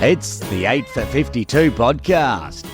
It's the 8 for 52 podcast.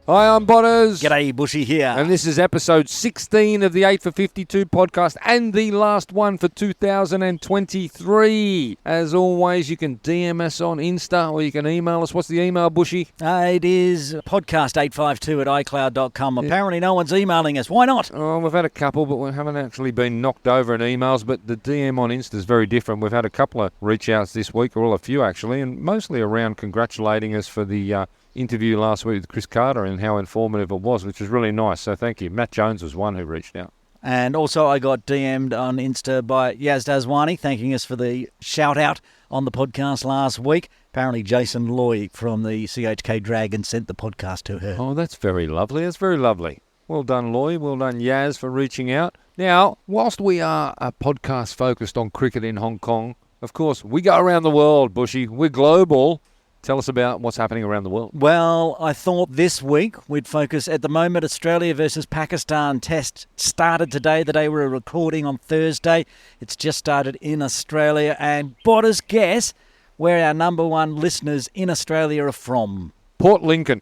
Hi, I'm Bonanza. G'day, Buschy here. And this is episode 16 of the 8 for 52 podcast and the last one for 2023. As always, you can DM us on Insta or you can email us. What's the email, Buschy? It is podcast852@icloud.com. Apparently no one's emailing us. Why not? Oh, we've had a couple, but we haven't actually been knocked over in emails. But the DM on Insta is very different. We've had a couple of reach outs this week, or well, a few actually, and mostly around congratulating us for the interview last week with Chris Carter and how informative it was, which was really nice. So thank you. Matt Jones was one who reached out. And also I got DM'd on Insta by Yaz Dazwani thanking us for the shout out on the podcast last week. Apparently Jason Loy from the CHK Dragon sent the podcast to her. Oh, that's very lovely. That's very lovely. Well done, Loy. Well done, Yaz, for reaching out. Now, whilst we are a podcast focused on cricket in Hong Kong, of course, we go around the world, Buschy. We're global. Tell us about what's happening around the world. Well, I thought this week we'd focus at the moment. Australia versus Pakistan test started today. The day we were recording on Thursday. It's just started in Australia. And Bodders, guess where our number one listeners in Australia are from? Port Lincoln.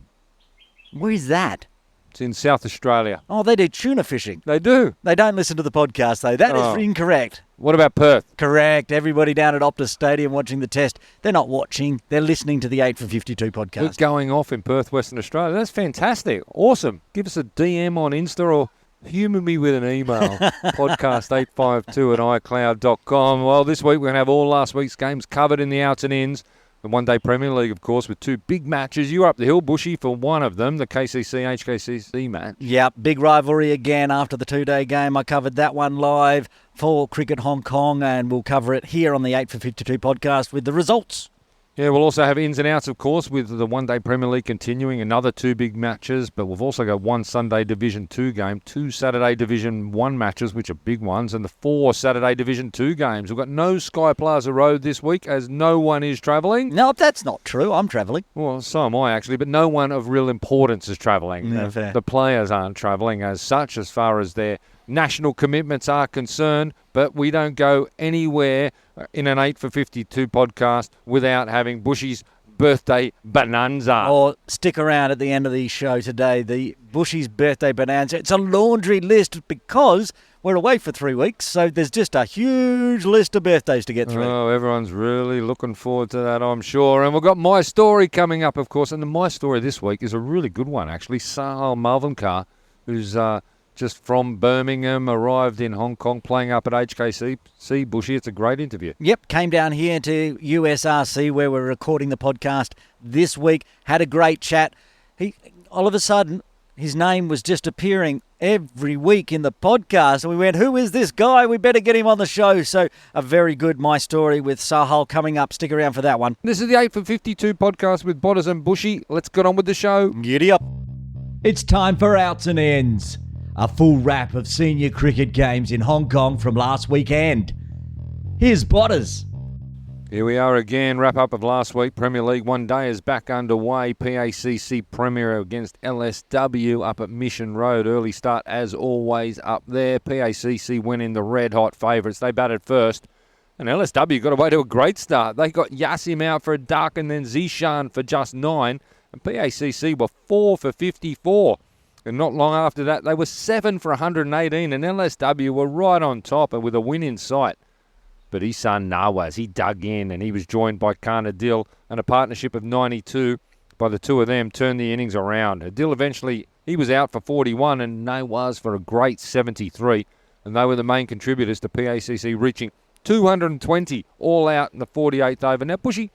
Where's that? It's in South Australia. Oh, they do tuna fishing. They do. They don't listen to the podcast, though. That is incorrect. What about Perth? Correct. Everybody down at Optus Stadium watching the test. They're not watching. They're listening to the 8 for 52 podcast. We're going off in Perth, Western Australia. That's fantastic. Awesome. Give us a DM on Insta or humour me with an email. podcast852@icloud.com. Well, this week we're going to have all last week's games covered in the outs and ins. The one-day Premier League, of course, with two big matches. You were up the hill, Buschy, for one of them, the KCC-HKCC match. Yep, big rivalry again after the two-day game. I covered that one live for Cricket Hong Kong, and we'll cover it here on the 8 for 52 podcast with the results. Yeah, we'll also have ins and outs, of course, with the one-day Premier League continuing, another two big matches, but we've also got one Sunday Division 2 game, two Saturday Division 1 matches, which are big ones, and the four Saturday Division 2 games. We've got no Sky Plaza Road this week, as no one is travelling. No, that's not true. I'm travelling. Well, so am I, actually, but no one of real importance is travelling. No, fair. The players aren't travelling as such, as far as their national commitments are concerned, but we don't go anywhere in an 8 for 52 podcast without having Buschy's birthday bonanza. Or stick around at the end of the show today, the Buschy's birthday bonanza. It's a laundry list because we're away for 3 weeks, so there's just a huge list of birthdays to get through. Oh, everyone's really looking forward to that, I'm sure. And we've got My Story coming up, of course, and the My Story this week is a really good one, actually. Sahal Malvernkar, who's just from Birmingham, arrived in Hong Kong, playing up at HKCC. Buschy, it's a great interview. Yep, came down here to USRC where we're recording the podcast this week. Had a great chat. All of a sudden, his name was just appearing every week in the podcast. And we went, who is this guy? We better get him on the show. So a very good My Story with Sahal coming up. Stick around for that one. This is the 8 for 52 podcast with Bodders and Buschy. Let's get on with the show. Giddy up. It's time for Outs and Ends. A full wrap of senior cricket games in Hong Kong from last weekend. Here's Bodders. Here we are again, wrap up of last week. Premier League one day is back underway. PACC Premier against LSW up at Mission Road. Early start as always up there. PACC went in the red hot favourites. They batted first. And LSW got away to a great start. They got Yassim out for a duck and then Zishan for just 9. And PACC were 4 for 54. And not long after that, they were 7 for 118, and LSW were right on top and with a win in sight. But Ihsan Nawaz, he dug in, and he was joined by Khan Adil, and a partnership of 92 by the two of them turned the innings around. Adil eventually, he was out for 41, and Nawaz for a great 73, and they were the main contributors to PACC reaching 220 all out in the 48th over. Now, Buschy,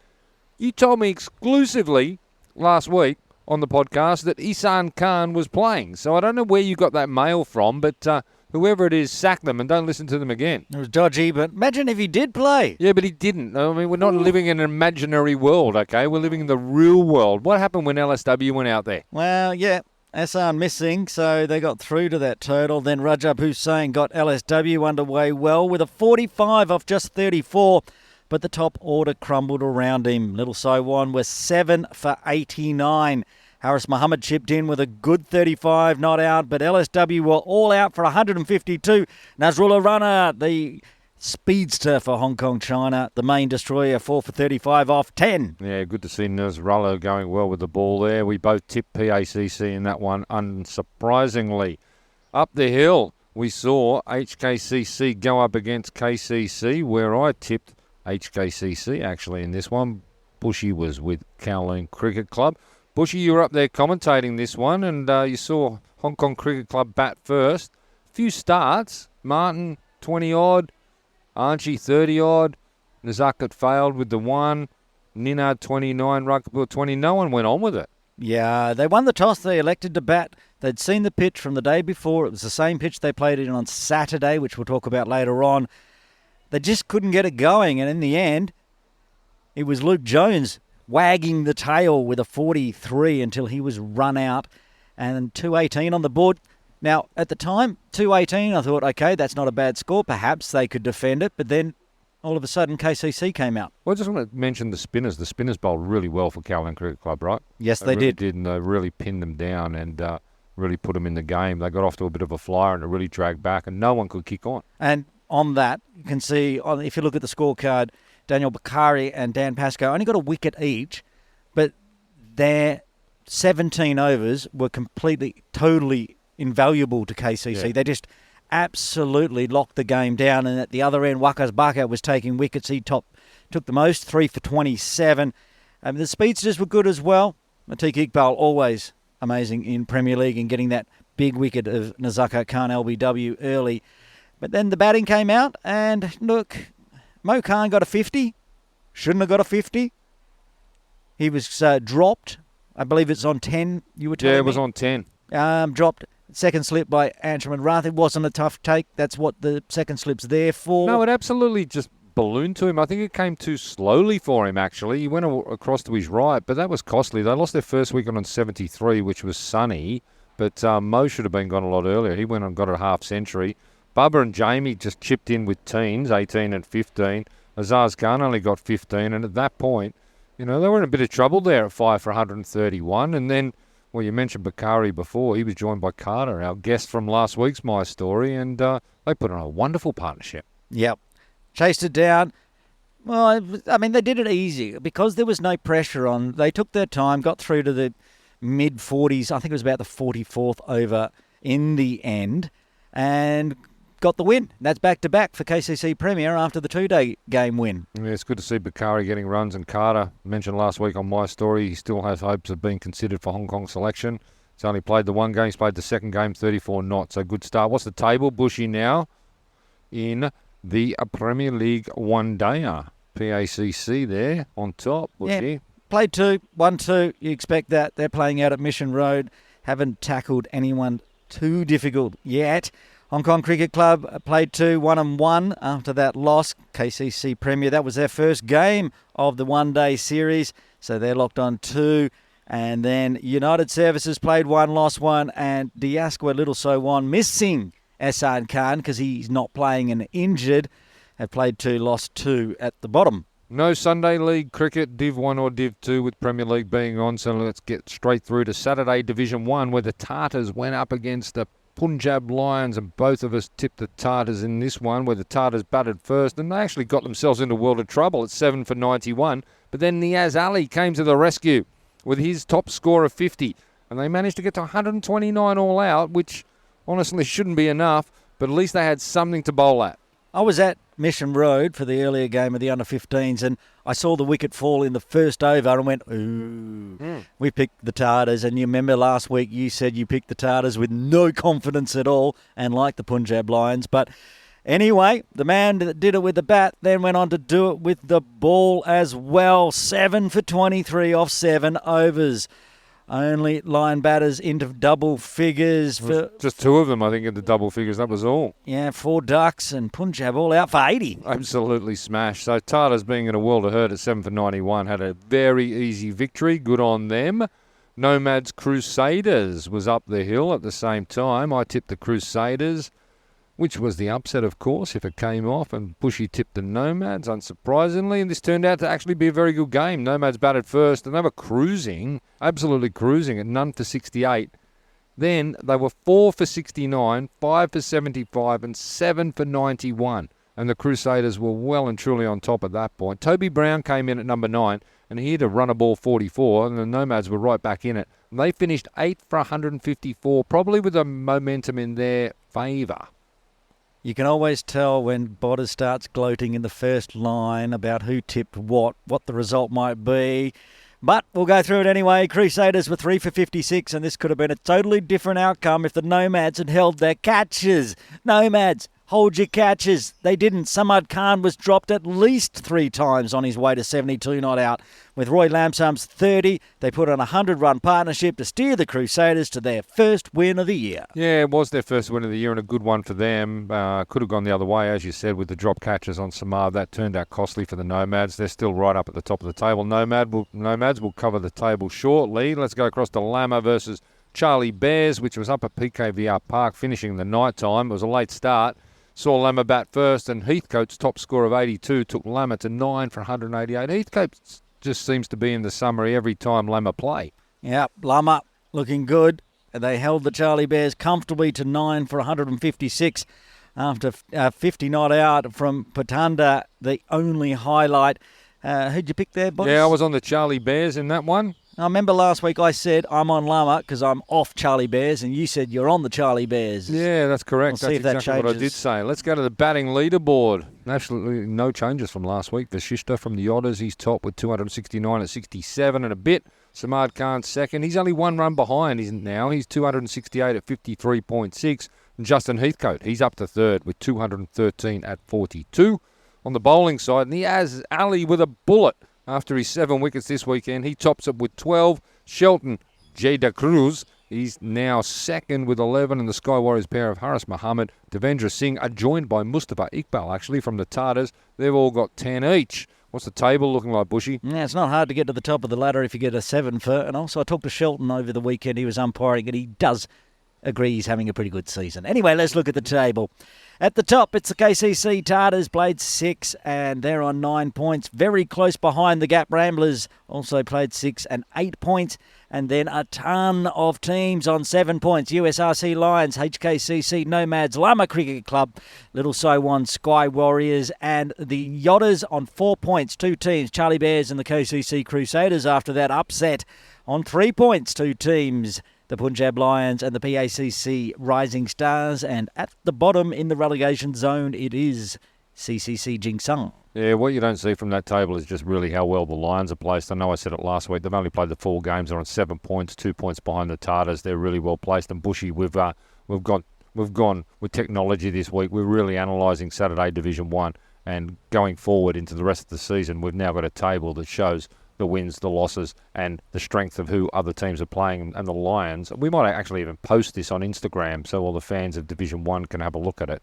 you told me exclusively last week on the podcast that Ihsan Khan was playing. So I don't know where you got that mail from, but whoever it is, sack them and don't listen to them again. It was dodgy, but imagine if he did play. Yeah, but he didn't. I mean, we're not living in an imaginary world, okay? We're living in the real world. What happened when LSW went out there? Well, yeah, Hassan missing, so they got through to that total. Then Rajab Hussain got LSW underway well with a 45 off just 34. But the top order crumbled around him. Little Saiwan was 7 for 89. Harris Muhammad chipped in with a good 35, not out, but LSW were all out for 152. Nazrullah Rana, the speedster for Hong Kong China. The main destroyer, 4 for 35 off 10. Yeah, good to see Nasrallah going well with the ball there. We both tipped PACC in that one, unsurprisingly. Up the hill, we saw HKCC go up against KCC, where I tipped HKCC actually in this one. Buschy was with Kowloon Cricket Club. Buschy, you were up there commentating this one, and you saw Hong Kong Cricket Club bat first. Few starts. Martin, 20-odd. Archie, 30-odd. Nazakat failed with the 1. Ninard, 29. Rukapur, 20. No one went on with it. Yeah, they won the toss. They elected to bat. They'd seen the pitch from the day before. It was the same pitch they played it on Saturday, which we'll talk about later on. They just couldn't get it going, and in the end, it was Luke Jones wagging the tail with a 43 until he was run out, and 218 on the board. Now, at the time, 218, I thought, okay, that's not a bad score. Perhaps they could defend it, but then all of a sudden KCC came out. Well, I just want to mention the spinners. The spinners bowled really well for Kowloon Cricket Club, right? Yes, they really did. And they really pinned them down and really put them in the game. They got off to a bit of a flyer and it really dragged back, and no one could kick on. And on that, you can see, if you look at the scorecard, Daniel Bakari and Dan Pascoe only got a wicket each, but their 17 overs were totally invaluable to KCC. Yeah. They just absolutely locked the game down, and at the other end, Wakas Baka was taking wickets. He took the most, 3 for 27. The speedsters were good as well. Atiq Iqbal, always amazing in Premier League, and getting that big wicket of Nazaka Khan LBW early. But then the batting came out, and look, Mo Khan got a 50. Shouldn't have got a 50. He was dropped. I believe it's on 10, you were telling me. Yeah, it was on 10. Dropped. Second slip by Anshuman Rath. It wasn't a tough take. That's what the second slip's there for. No, it absolutely just ballooned to him. I think it came too slowly for him, actually. He went across to his right, but that was costly. They lost their first wicket on 73, which was sunny, but Mo should have been gone a lot earlier. He went and got a half century. Bubba and Jamie just chipped in with teens, 18 and 15. Azaz Khan only got 15, and at that point, they were in a bit of trouble there at 5 for 131. And then, well, you mentioned Bakari before. He was joined by Carter, our guest from last week's My Story, and they put on a wonderful partnership. Yep. Chased it down. Well, I mean, they did it easy because there was no pressure on. They took their time, got through to the mid-40s. I think it was about the 44th over in the end, and got the win. That's back-to-back for KCC Premier after the two-day game win. Yeah, it's good to see Bakari getting runs, and Carter, mentioned last week on My Story, he still has hopes of being considered for Hong Kong selection. He's only played the one game. He's played the second game, 34 not. So good start. What's the table? Buschy now in the Premier League one-dayer. PACC there on top. Buschy. Yeah, played 2, 1-2. You expect that. They're playing out at Mission Road. Haven't tackled anyone too difficult yet. Hong Kong Cricket Club played 2, 1-1 after that loss. KCC Premier, that was their first game of the one-day series, so they're locked on 2. And then United Services played 1, lost 1, and Diaskwa Little So Wan missing Ehsan Khan because he's not playing and injured. Have played 2, lost 2 at the bottom. No Sunday League cricket, Div 1 or Div 2 with Premier League being on, so let's get straight through to Saturday Division 1 where the Tartars went up against the Punjab Lions, and both of us tipped the Tartars in this one where the Tartars batted first, and they actually got themselves into a world of trouble at 7 for 91. But then Niaz Ali came to the rescue with his top score of 50, and they managed to get to 129 all out, which honestly shouldn't be enough, but at least they had something to bowl at. I was at Mission Road for the earlier game of the under-15s, and I saw the wicket fall in the first over and went, ooh, we picked the Tartars. And you remember last week you said you picked the Tartars with no confidence at all and like the Punjab Lions. But anyway, the man that did it with the bat then went on to do it with the ball as well. 7 for 23 off 7 overs. Only line batters into double figures. Just 2 of them, I think, into double figures. That was all. Yeah, 4 ducks and Punjab all out for 80. Absolutely smashed. So Tartars being in a world of hurt at 7 for 91 had a very easy victory. Good on them. Nomads Crusaders was up the hill at the same time. I tipped the Crusaders, which was the upset, of course, if it came off, and Buschy tipped the Nomads, unsurprisingly, and this turned out to actually be a very good game. Nomads batted first, and they were cruising, absolutely cruising, at none for 68. Then they were 4 for 69, 5 for 75, and 7 for 91. and the Crusaders were well and truly on top at that point. Toby Brown came in at number 9, and he hit a runner ball 44, and the Nomads were right back in it. And they finished 8 for 154, probably with a momentum in their favour. You can always tell when Bodders starts gloating in the first line about who tipped what the result might be. But we'll go through it anyway. Crusaders were 3 for 56, and this could have been a totally different outcome if the Nomads had held their catches. Nomads, hold your catches. They didn't. Samad Khan was dropped at least 3 times on his way to 72 not out. With Roy Lamsarm's 30, they put on a 100-run partnership to steer the Crusaders to their first win of the year. Yeah, it was their first win of the year and a good one for them. Could have gone the other way, as you said, with the drop catches on Samad. That turned out costly for the Nomads. They're still right up at the top of the table. Nomads will cover the table shortly. Let's go across to Lama versus Charlie Bears, which was up at PKVR Park, finishing in the night time. It was a late start. Saw Lama bat first, and Heathcote's top score of 82 took Lama to 9 for 188. Heathcote just seems to be in the summary every time Lama play. Yep, Lama looking good. They held the Charlie Bears comfortably to 9 for 156 after 50 not out from Patanda, the only highlight. Who'd you pick there, boys? Yeah, I was on the Charlie Bears in that one. I remember last week I said I'm on Lama because I'm off Charlie Bears, and you said you're on the Charlie Bears. Yeah, that's correct. We'll see that's if that exactly what I changes. did say. Let's go to the batting leaderboard. Absolutely no changes from last week. Vasishta from the Otters, he's top with 269 at 67 and a bit. Samad Khan second. He's only 1 run behind now. He's 268 at 53.6. And Justin Heathcote, he's up to third with 213 at 42. On the bowling side, Niaz Ali with a bullet. After his 7 wickets this weekend, he tops up with 12. Shelton Jada Cruz, he's now second with 11. And the Sky Warriors pair of Haris Mohammed, Devendra Singh are joined by Mustafa Iqbal, actually, from the Tartars. They've all got 10 each. What's the table looking like, Buschy? Yeah, it's not hard to get to the top of the ladder if you get a 7 for. And also I talked to Shelton over the weekend. He was umpiring, and he does agree he's having a pretty good season. Anyway, let's look at the table. At the top, it's the KCC Tartars, played 6, and they're on 9 points. Very close behind the Gap Ramblers, also played 6 and 8 points. And then a ton of teams on 7 points. USRC Lions, HKCC Nomads, Lama Cricket Club, Little Saiwan Sky Warriors, and the Yotters on 4 points. 2 teams, Charlie Bears and the KCC Crusaders after that upset on 3 points. 2 teams, the Punjab Lions and the PACC Rising Stars. And at the bottom in the relegation zone, it is CCC Jingsung. Yeah, what you don't see from that table is just really how well the Lions are placed. I know I said it last week. They've only played the 4 games. They're on 7 points, 2 points behind the Tartars. They're really well placed. And Buschy, we've gone with technology this week. We're really analysing Saturday Division 1, and going forward into the rest of the season, we've now got a table that shows the wins, the losses, and the strength of who other teams are playing. And the Lions, we might actually even post this on Instagram so all the fans of Division 1 can have a look at it.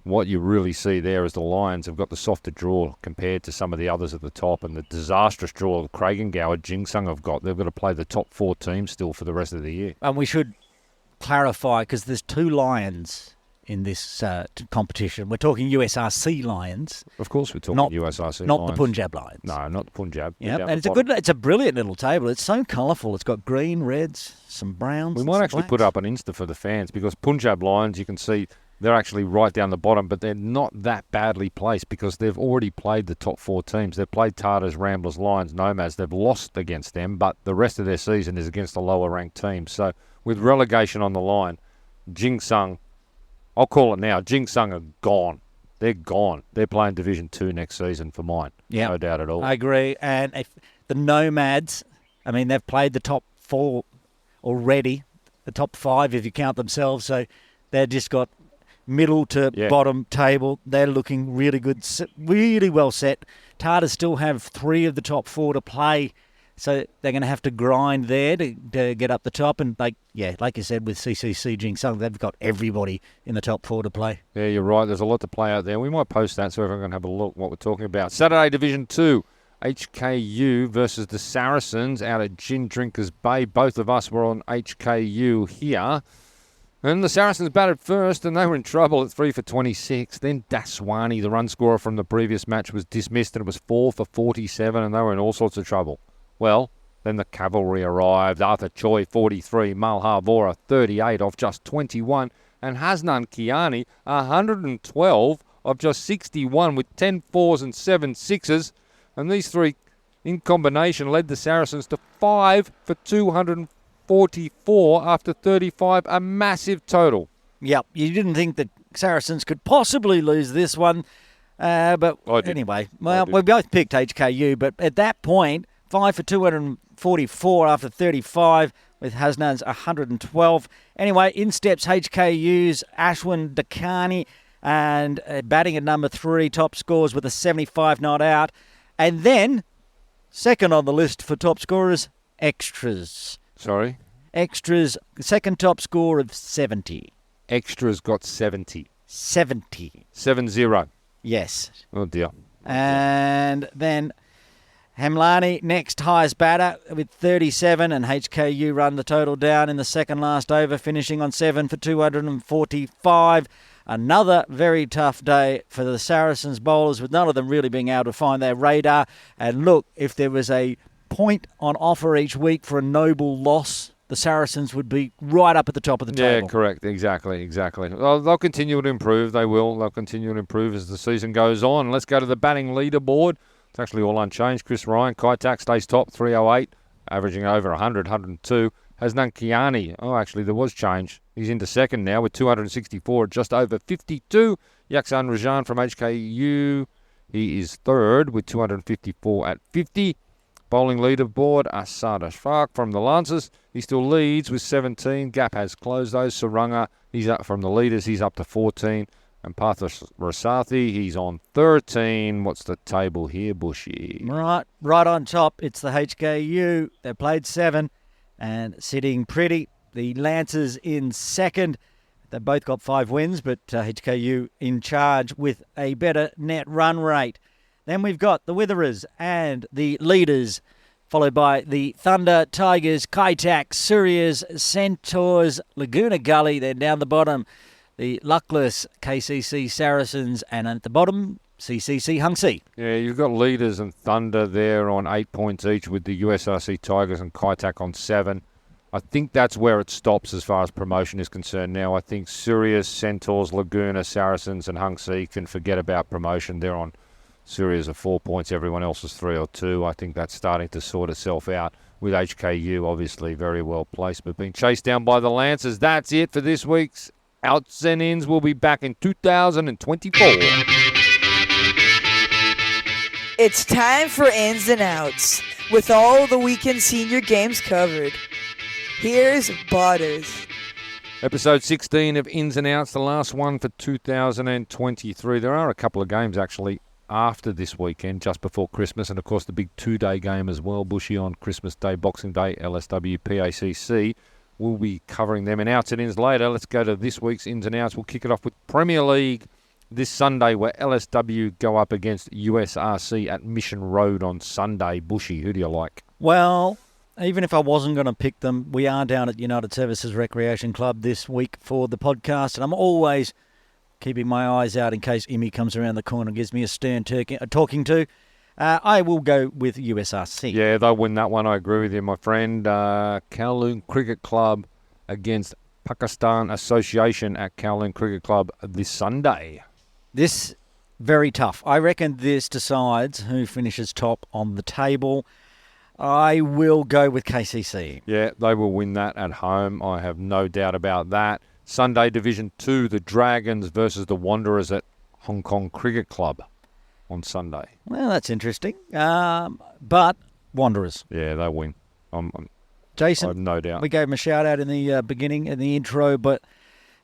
What you really see there is the Lions have got the softer draw compared to some of the others at the top, and the disastrous draw that Craigengower, Jingsung have got. They've got to play the top 4 teams still for the rest of the year. And we should clarify, because there's 2 Lions in this competition. We're talking USRC Lions. Of course we're talking USRC not Lions. the Punjab Lions. No, not the Punjab. Yeah, and it's a brilliant little table. It's so colourful. It's got green, reds, some browns. We might actually put up an Insta for the fans, because Punjab Lions, you can see they're actually right down the bottom, but they're not that badly placed because they've already played the top 4 teams. They've played Tartars, Ramblers, Lions, Nomads. They've lost against them, but the rest of their season is against the lower ranked teams. So with relegation on the line, Jingsung, I'll call it now, Jingsung are gone. They're gone. They're playing Division 2 next season for mine. Yeah, no doubt at all. I agree. And if the Nomads, I mean, they've played the top 4 already, the top 5 if you count themselves. So they've just got middle to bottom table. They're looking really good, really well set. Tartars still have 3 of the top 4 to play, so they're going to have to grind there to get up the top. And like you said, with CCC Jingsung, they've got everybody in the top 4 to play. Yeah, you're right. There's a lot to play out there. We might post that so everyone can have a look what we're talking about. Saturday Division 2, HKU versus the Saracens out at Gin Drinkers Bay. Both of us were on HKU here. And the Saracens batted first, and they were in trouble at 3 for 26. Then Daswani, the run scorer from the previous match, was dismissed, and it was 4 for 47, and they were in all sorts of trouble. Well, then the cavalry arrived. Arthur Choi, 43. Malhar Vora, 38 off just 21. And Hasnan Kiani, 112 of just 61 with 10 fours and 7 sixes. And these three in combination led the Saracens to 5 for 244 after 35, a massive total. Yep, you didn't think the Saracens could possibly lose this one. But anyway, well, we both picked HKU, but at that point, 5 for 244 after 35 with Hasnan's 112. Anyway, in steps HKU's Ashwin Dakani and batting at number 3, top scores with a 75 not out. And then, second on the list for top scorers, Extras. Sorry? Extras, second top score of 70. Extras got 70. 70. 7-0. Yes. Oh, dear. And then Hamlani, next highest batter with 37, and HKU run the total down in the second last over, finishing on 7 for 245. Another very tough day for the Saracens bowlers, with none of them really being able to find their radar. And look, if there was a point on offer each week for a noble loss, the Saracens would be right up at the top of the table. Yeah, correct. Exactly. Well, they'll continue to improve. They will. They'll continue to improve as the season goes on. Let's go to the batting leaderboard. It's actually all unchanged. Chris Ryan, Kaitak stays top, 308, averaging over 100, 102. Hasnan Kiani, actually there was change. He's into second now with 264 at just over 52. Yaksan Rajan from HKU, he is third with 254 at 50. Bowling leaderboard, Asad Ashfaq from the Lancers. He still leads with 17. Gap has closed those. Saranga, he's up from the leaders. He's up to 14. And Partha Rasathi, he's on 13. What's the table here, Buschy? Right on top, it's the HKU. They played 7 and sitting pretty. The Lancers in second. They both got 5 wins, but HKU in charge with a better net run rate. Then we've got the Witherers and the Leaders, followed by the Thunder, Tigers, Kaitak, Suryas, Centaurs, Laguna Gully. Then down the bottom, the luckless KCC Saracens, and at the bottom, CCC Hungsea. Yeah, you've got Leaders and Thunder there on 8 points each, with the USRC Tigers and Kaitak on 7. I think that's where it stops as far as promotion is concerned now. I think Suryas, Centaurs, Laguna, Saracens and Hungsea can forget about promotion. They're on Suryas are 4 points, everyone else is 3 or 2. I think that's starting to sort itself out, with HKU obviously very well placed, but being chased down by the Lancers. That's it for this week's Outs and Ins. We'll be back in 2024. It's time for Ins and Outs, with all the weekend senior games covered. Here's Butters. Episode 16 of Ins and Outs, the last one for 2023. There are a couple of games actually after this weekend, just before Christmas, and of course the big 2-day game as well, Buschy on Christmas Day, Boxing Day, LSW, PACC. We'll be covering them in Outs and Ins later. Let's go to this week's Ins and Outs. We'll kick it off with Premier League this Sunday, where LSW go up against USRC at Mission Road on Sunday. Buschy, who do you like? Well, even if I wasn't going to pick them, we are down at United Services Recreation Club this week for the podcast, and I'm always keeping my eyes out in case Imi comes around the corner and gives me a stern talking to. I will go with USRC. Yeah, they'll win that one. I agree with you, my friend. Kowloon Cricket Club against Pakistan Association at Kowloon Cricket Club this Sunday. This, very tough. I reckon this decides who finishes top on the table. I will go with KCC. Yeah, they will win that at home. I have no doubt about that. Sunday Division 2, the Dragons versus the Wanderers at Hong Kong Cricket Club on Sunday. Well, that's interesting. But Wanderers. Yeah, they win. Jason, I have no doubt. We gave him a shout out in the beginning, in the intro, but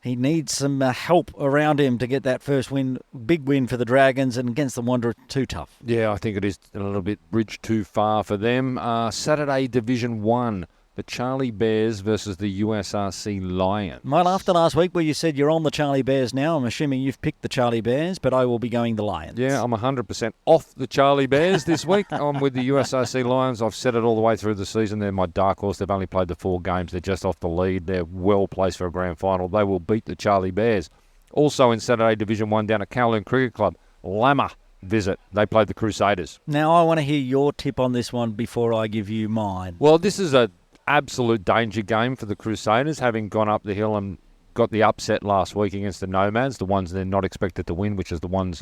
he needs some help around him to get that first win. Big win for the Dragons, and against the Wanderers, too tough. Yeah, I think it is a little bit bridge too far for them. Saturday Division 1. The Charlie Bears versus the USRC Lions. Well, after last week where you said you're on the Charlie Bears now, I'm assuming you've picked the Charlie Bears, but I will be going the Lions. Yeah, I'm 100% off the Charlie Bears this week. I'm with the USRC Lions. I've said it all the way through the season. They're my dark horse. They've only played the 4 games. They're just off the lead. They're well placed for a grand final. They will beat the Charlie Bears. Also in Saturday Division 1 down at Kowloon Cricket Club, Lama visit. They played the Crusaders. Now, I want to hear your tip on this one before I give you mine. Well, this is a absolute danger game for the Crusaders, having gone up the hill and got the upset last week against the Nomads, the ones they're not expected to win, which is the ones,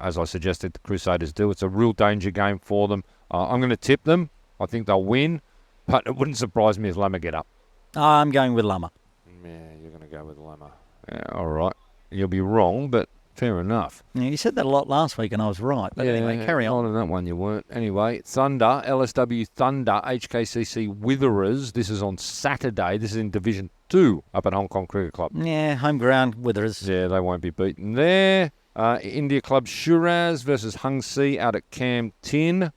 as I suggested, the Crusaders do. It's a real danger game for them. I'm going to tip them. I think they'll win, but it wouldn't surprise me if Lama get up. I'm going with Lama. Yeah, you're going to go with Lama. Yeah, all right. You'll be wrong, but fair enough. Yeah, you said that a lot last week and I was right. But anyway, carry on. On that one you weren't. Anyway, Thunder, LSW Thunder, HKCC Witherers. This is on Saturday. This is in Division 2 up at Hong Kong Cricket Club. Yeah, home ground, Witherers. Yeah, they won't be beaten there. India Club Shiraz versus Hung Si out at Cam Tin.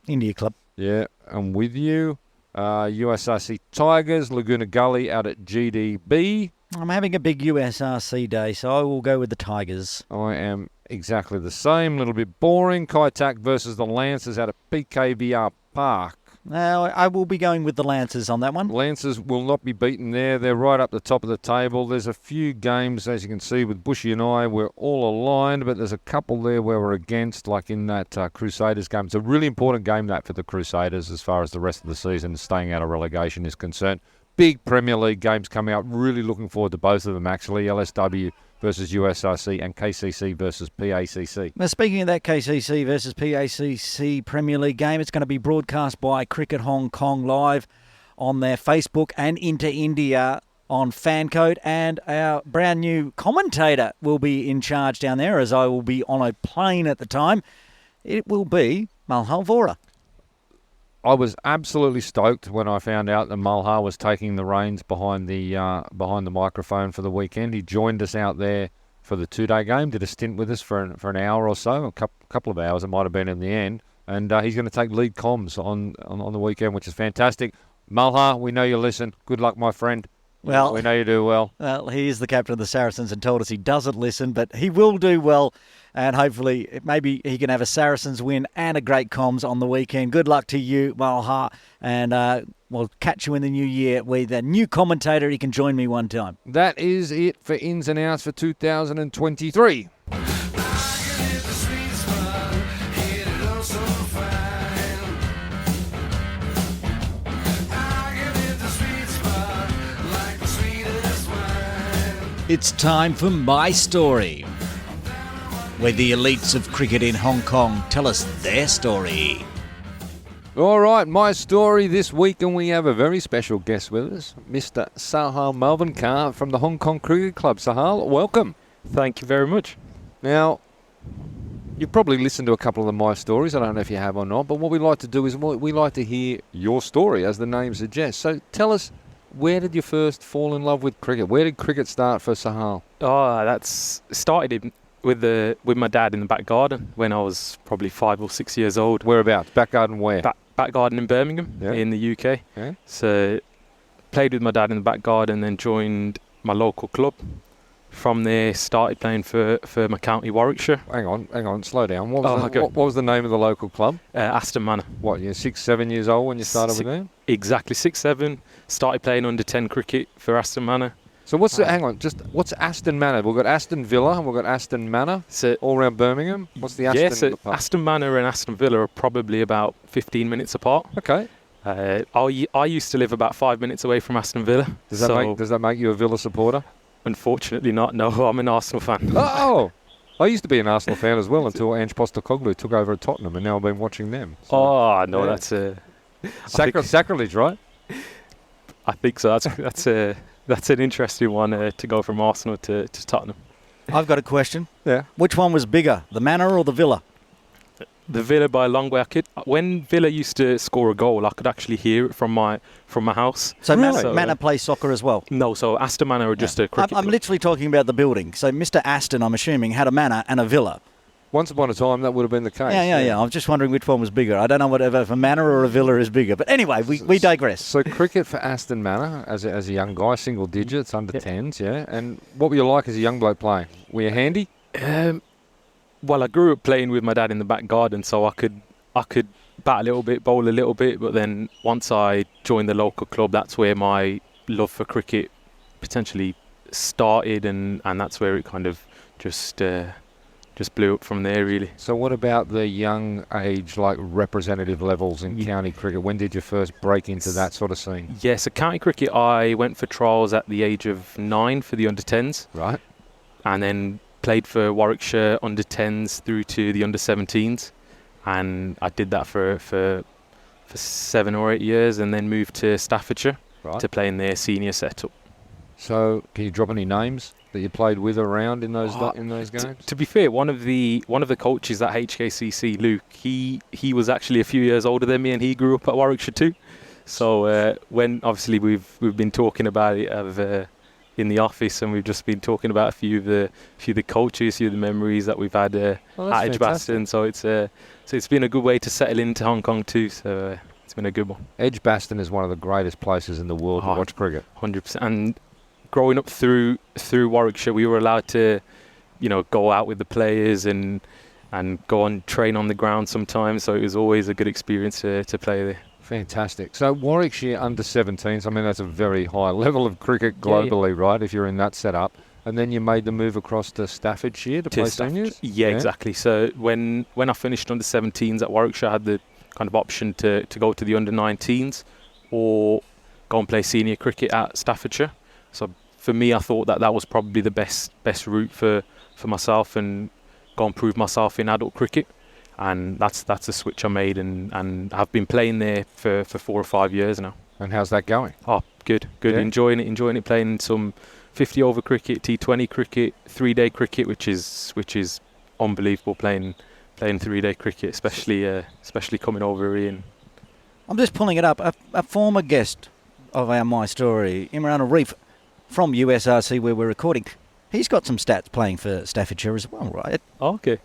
India Club. Yeah, I'm with you. USRC Tigers, Laguna Gully out at GDB. I'm having a big USRC day, so I will go with the Tigers. I am exactly the same. A little bit boring. Kai Tak versus the Lancers out at PKBR Park. Now, I will be going with the Lancers on that one. Lancers will not be beaten there. They're right up the top of the table. There's a few games, as you can see, with Buschy and I. We're all aligned, but there's a couple there where we're against, like in that Crusaders game. It's a really important game, that, for the Crusaders as far as the rest of the season staying out of relegation is concerned. Big Premier League games coming up. Really looking forward to both of them, actually. LSW versus USRC and KCC versus PACC. Now, speaking of that KCC versus PACC Premier League game, it's going to be broadcast by Cricket Hong Kong live on their Facebook and Inter India on Fancode. And our brand new commentator will be in charge down there, as I will be on a plane at the time. It will be Malhal Vora. I was absolutely stoked when I found out that Malhar was taking the reins behind the microphone for the weekend. He joined us out there for the 2-day game, did a stint with us for an hour or so, a couple of hours it might have been in the end, and he's going to take lead comms on the weekend, which is fantastic. Malhar, we know you listen. Good luck, my friend. Well, we know you do well. Well, he is the captain of the Saracens and told us he doesn't listen, but he will do well. And hopefully, maybe he can have a Saracens win and a great comms on the weekend. Good luck to you, Malhar. And we'll catch you in the new year with a new commentator. He can join me one time. That is it for Ins and Outs for 2023. It's time for My Story, where the elites of cricket in Hong Kong tell us their story. All right, my story this week, and we have a very special guest with us, Mr. Sahal Malvernkar from the Hong Kong Cricket Club. Sahal, welcome. Thank you very much. Now, you've probably listened to a couple of the My Stories. I don't know if you have or not, but what we like to do is we like to hear your story, as the name suggests. So tell us, where did you first fall in love with cricket? Where did cricket start for Sahal? Oh, that's started with my dad in the back garden when I was probably 5 or 6 years old. Whereabouts? Back garden where? Back garden in Birmingham, in the UK. Yeah. So played with my dad in the back garden, then joined my local club. From there, started playing for my county, Warwickshire. Hang on, slow down. What was the name of the local club? Aston Manor. What, you're 6, 7 years old when you started with them? Exactly, 6, 7. Started playing under 10 cricket for Aston Manor. So what's Aston Manor? We've got Aston Villa and we've got Aston Manor, so all around Birmingham. What's the Aston? Yeah, so Aston Manor and Aston Villa are probably about 15 minutes apart. Okay. I used to live about 5 minutes away from Aston Villa. Does that make you a Villa supporter? Unfortunately not, no. I'm an Arsenal fan. Oh! I used to be an Arsenal fan as well until Ange Postecoglou took over at Tottenham, and now I've been watching them. So, oh, no, yeah. That's sacrilege, right? I think so. That's an interesting one to go from Arsenal to Tottenham. I've got a question. Yeah. Which one was bigger, the Manor or the Villa? The Villa by a long way. When Villa used to score a goal, I could actually hear it from my house. So really? Manor plays soccer as well? No, so Aston Manor are just a cricket I'm club. literally talking about the building. So Mr. Aston, I'm assuming, had a Manor and a Villa. Once upon a time, that would have been the case. Yeah. I'm just wondering which one was bigger. I don't know whether a Manor or a Villa is bigger. But anyway, we digress. So cricket for Aston Manor as a young guy, single digits, under 10s, yeah. And what were you like as a young bloke playing? Were you handy? Well, I grew up playing with my dad in the back garden, so I could bat a little bit, bowl a little bit. But then once I joined the local club, that's where my love for cricket potentially started, and that's where it kind of just just blew up from there, really. So what about the young age, like representative levels in county cricket? When did you first break into that sort of scene? Yeah, so county cricket, I went for trials at the age of 9 for the under-10s. Right. And then played for Warwickshire under-10s through to the under-17s. And I did that for 7 or 8 years, and then moved to Staffordshire to play in their senior setup. So can you drop any names that you played with around in those games? To be fair, one of the coaches at HKCC, Luke, he was actually a few years older than me, and he grew up at Warwickshire too. So when obviously we've been talking about it in the office, and we've just been talking about a few of the coaches, a few of the memories that we've had at Edgbaston. So it's been a good way to settle into Hong Kong too. So it's been a good one. Edgbaston is one of the greatest places in the world to watch cricket. 100%. And growing up through Warwickshire, we were allowed to, go out with the players and go on train on the ground sometimes. So it was always a good experience to play there. Fantastic. So Warwickshire under-17s, I mean, that's a very high level of cricket globally, right, if you're in that setup. And then you made the move across to Staffordshire to play seniors? Yeah, exactly. So when I finished under-17s at Warwickshire, I had the kind of option to go to the under-19s or go and play senior cricket at Staffordshire. So for me, I thought that was probably the best route for myself, and go and prove myself in adult cricket. And that's the switch I made, and I've been playing there for 4 or 5 years now. And how's that going? Oh, good. Yeah. Enjoying it, playing some 50 over cricket, T20 cricket, 3-day cricket, which is unbelievable, playing 3-day cricket, especially coming over here. I'm just pulling it up. A former guest of our My Story, Imran Arif from USRC, where we're recording, he's got some stats playing for Staffordshire as well, right? Oh, okay.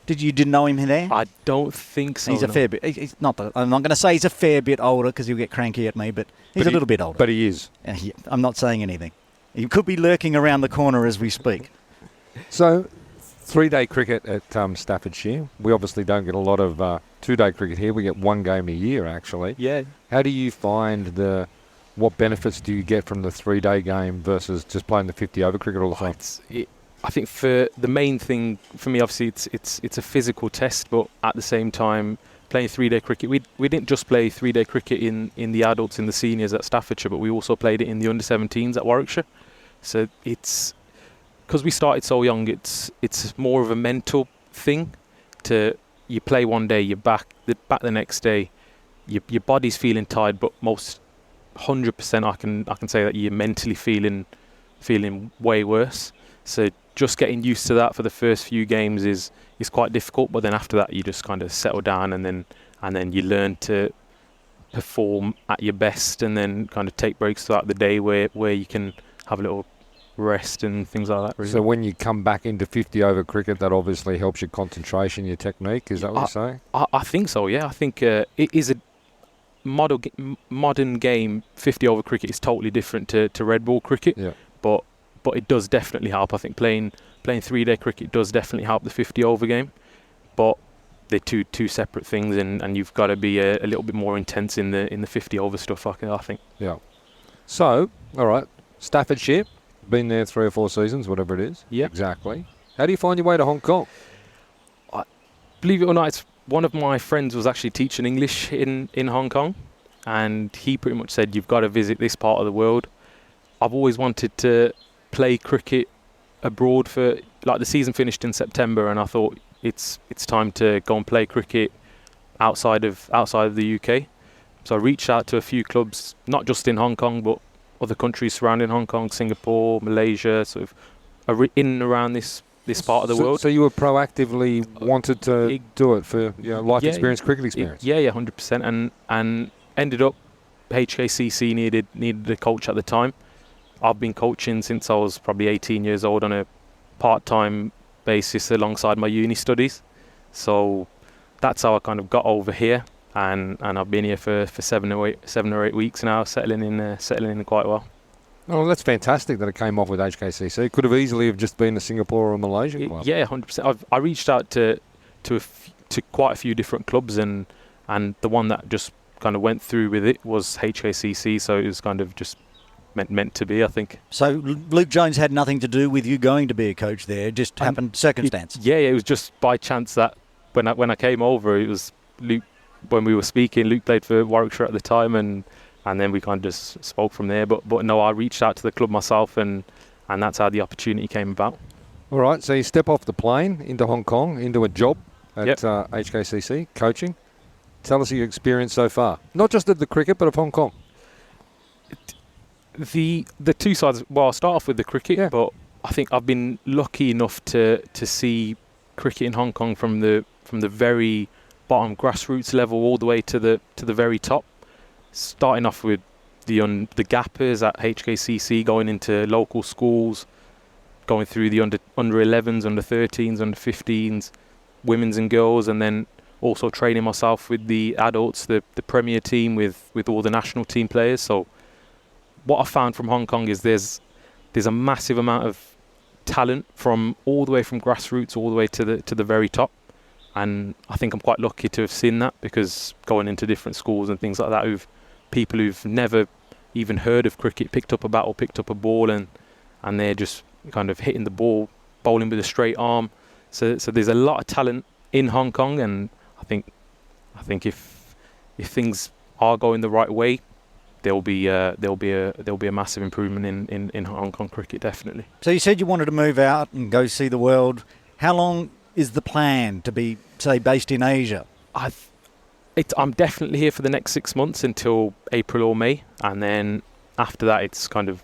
You didn't know him there? I don't think so. He's a fair bit. He's not. I'm not going to say he's a fair bit older because he'll get cranky at me, but he's a little bit older. But he is. I'm not saying anything. He could be lurking around the corner as we speak. So, 3-day cricket at Staffordshire. We obviously don't get a lot of 2-day cricket here. We get 1 game a year, actually. Yeah. How do you find what benefits do you get from the 3-day game versus just playing the 50 over cricket all the time? I think for the main thing for me, obviously, it's a physical test, but at the same time, playing 3-day cricket, we didn't just play 3-day cricket in the adults, in the seniors at Staffordshire, but we also played it in the under-17s at Warwickshire. So it's because we started so young, it's more of a mental thing. You play one day, you're back the next day, your body's feeling tired, but most 100% I can say that you're mentally feeling way worse. So just getting used to that for the first few games is quite difficult, but then after that you just kind of settle down, and then you learn to perform at your best, and then kind of take breaks throughout the day where you can have a little rest and things like that. Really. So when you come back into 50 over cricket, that obviously helps your concentration, your technique. Is that what you're saying? I think so. Yeah, I think it is a modern game. 50 over cricket is totally different to red ball cricket. Yeah. But it does definitely help. I think playing 3-day cricket does definitely help the 50 over game. But they're two separate things, and you've got to be a little bit more intense in the 50 over stuff, I think. Yeah. So, all right, Staffordshire, been there 3 or 4 seasons, whatever it is. Yeah. Exactly. How do you find your way to Hong Kong? Believe it or not, one of my friends was actually teaching English in Hong Kong, and he pretty much said, you've got to visit this part of the world. I've always wanted to play cricket abroad the season finished in September, and I thought it's time to go and play cricket outside of the UK. So I reached out to a few clubs, not just in Hong Kong, but other countries surrounding Hong Kong, Singapore, Malaysia, sort of in and around this part of the world. So you were proactively wanted to do it for life experience, cricket experience. Yeah, 100%, and ended up HKCC needed a coach at the time. I've been coaching since I was probably 18 years old on a part-time basis alongside my uni studies. So that's how I kind of got over here, and I've been here for 7 or 8 weeks now, settling in quite well. Oh, that's fantastic that it came off with HKCC. It could have easily have just been a Singapore or a Malaysian club. Yeah, 100%. I reached out to quite a few different clubs, and the one that just kind of went through with it was HKCC. So it was kind of just meant to be, I think. So Luke Jones had nothing to do with you going to be a coach there. It just happened, circumstance. It was just by chance that when I came over, it was Luke. When we were speaking, Luke played for Warwickshire at the time, and then we kind of just spoke from there. But no, I reached out to the club myself, and that's how the opportunity came about. All right, so you step off the plane into Hong Kong, into a job at HKCC, coaching. Tell us your experience so far. Not just of the cricket, but of Hong Kong. The two sides. Well, I'll start off with the cricket, but I think I've been lucky enough to see cricket in Hong Kong from the very bottom grassroots level all the way to the very top. Starting off with the gappers at HKCC, going into local schools, going through the under 11s, under 13s, under 15s, women's and girls, and then also training myself with the adults, the Premier team with all the national team players. So what I found from Hong Kong is there's a massive amount of talent from all the way from grassroots all the way to the very top, and I think I'm quite lucky to have seen that, because going into different schools and things like that, people who've never even heard of cricket picked up a bat or picked up a ball, and they're just kind of hitting the ball, bowling with a straight arm. So there's a lot of talent in Hong Kong, and I think if things are going the right way, there'll be a massive improvement in Hong Kong cricket, definitely. So you said you wanted to move out and go see the world. How long is the plan to be, say, based in Asia? I'm definitely here for the next 6 months until April or May, and then after that it's kind of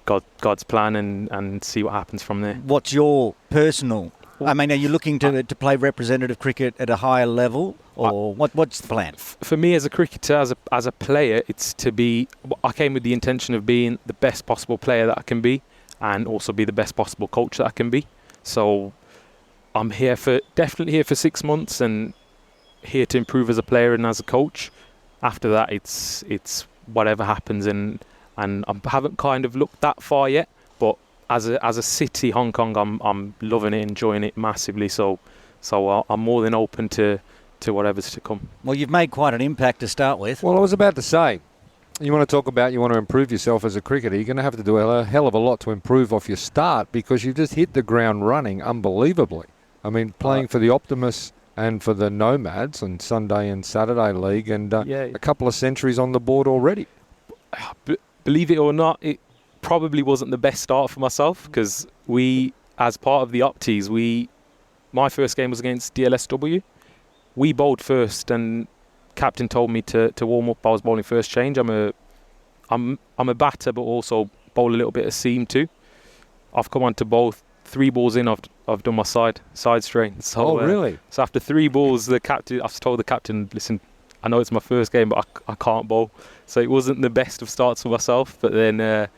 God's plan and see what happens from there. What's your personal? I mean, are you looking to play representative cricket at a higher level, or what's the plan? For me as a cricketer, as a player, it's to be. I came with the intention of being the best possible player that I can be, and also be the best possible coach that I can be. So I'm definitely here for 6 months, and here to improve as a player and as a coach. After that, it's whatever happens, and I haven't kind of looked that far yet. But as a city, Hong Kong, I'm loving it, enjoying it massively. So I'm more than open to whatever's to come. Well, you've made quite an impact to start with. Well, I was about to say, you want to improve yourself as a cricketer, you're going to have to do a hell of a lot to improve off your start, because you've just hit the ground running unbelievably. I mean, playing for the Optimists and for the Nomads and Sunday and Saturday League, and a couple of centuries on the board already. Believe it or not, it probably wasn't the best start for myself, because we, as part of the Opties, my first game was against DLSW. We bowled first, and captain told me to warm up. I was bowling first change. I'm a batter, but also bowl a little bit of seam too. I've come on to bowl 3 balls in. I've done my side strain. So, really? So after 3 balls, I've told the captain, listen, I know it's my first game, but I can't bowl. So it wasn't the best of starts for myself. But then